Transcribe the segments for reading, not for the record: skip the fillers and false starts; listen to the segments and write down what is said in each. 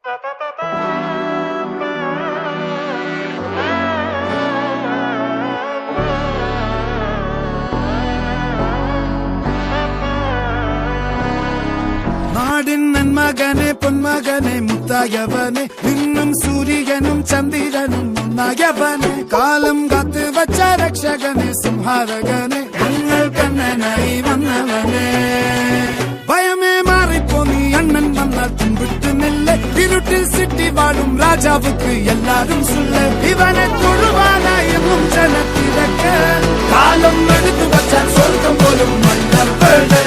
നാടിൻ നന്മകനെ പൊന്മകനെ മുത്തായവനെ നിന്നും സൂര്യനും ചന്ദ്രനും ഒന്നായവനെ കാലം കാത്ത് വച്ച രക്ഷകനെ സംഹാരകനെ ഞങ്ങൾ കണ്ണനായി വന്നവനെ ഭയമേ മാറിപ്പോ നീ അണ്ണൻ വന്നാൽ തുമ്പിട്ട് നെല്ല് ഇരുട്ടിൽ സിറ്റി വാഴും രാജാവുക്ക് എല്ലാരും സുല്ല് ഇവനെ തൊഴുവാനായി എന്നും ജനത്തിരക്ക് കാലം എടുത്തു വച്ചാൽ സ്വർഗം പോലും മണ്ണപ്പേട്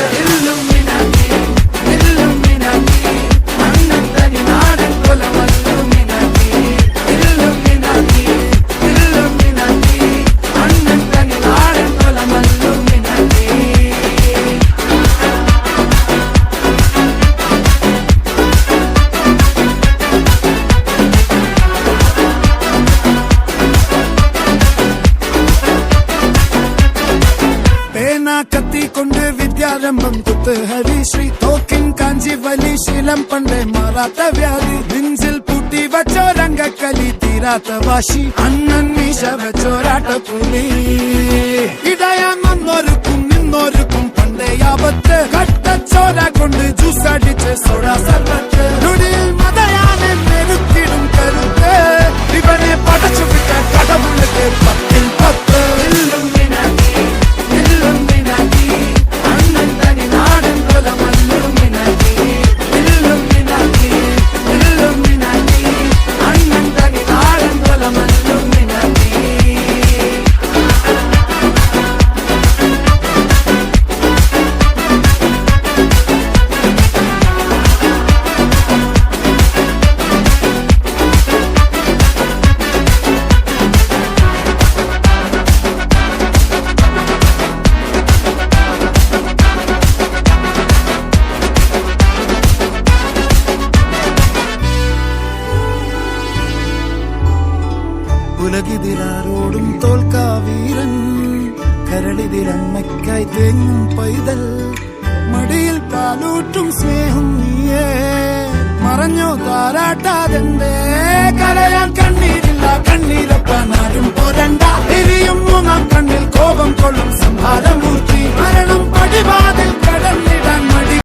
കത്തിക്കൊണ്ട് വിദ്യാരംഭം കുത്ത് ഹരിശ്രീ തോക്കിൻ കാഞ്ചി വലി ശീലം പണ്ടേ മാറാത്ത വ്യാധി നെഞ്ചിൽ പൂട്ടി വച്ചോരംഗക്കലി തീരാത്ത വാശി അണ്ണൻ മീശ വെച്ചോരാട്ടപ്പുലി ഇടയാൻ വന്നോർക്കും നിന്നോർക്കും പണ്ടേ ആപത്ത് കട്ടച്ചോര കൊണ്ട് ജ്യൂസ് അടിച്ച് സോഡാ സർവത്ത് നൊടിയിൽ മതയാനെ നെരുക്കിടും കരുത്ത് ഇവനെ പടച്ചു വിട്ട കടവുള്ളത് 10-10 ഉലകിതിരാരോടും തോൽക്കാ വീരൻ കരളിതിരമ്മയ്ക്കായി തേങ്ങും പൈതൽ മടിയിൽ പാലൂട്ടും സ്നേഹം നീയേ മറഞ്ഞോ താരാട്ടാതെന്തേ കരയാൻ കണ്ണീരില്ല കണ്ണീരൊപ്പാൻ ആരും പോരണ്ട എരിയും മൂന്നാം കണ്ണിൽ കോപം കൊള്ളും സംഹാരമൂർത്തി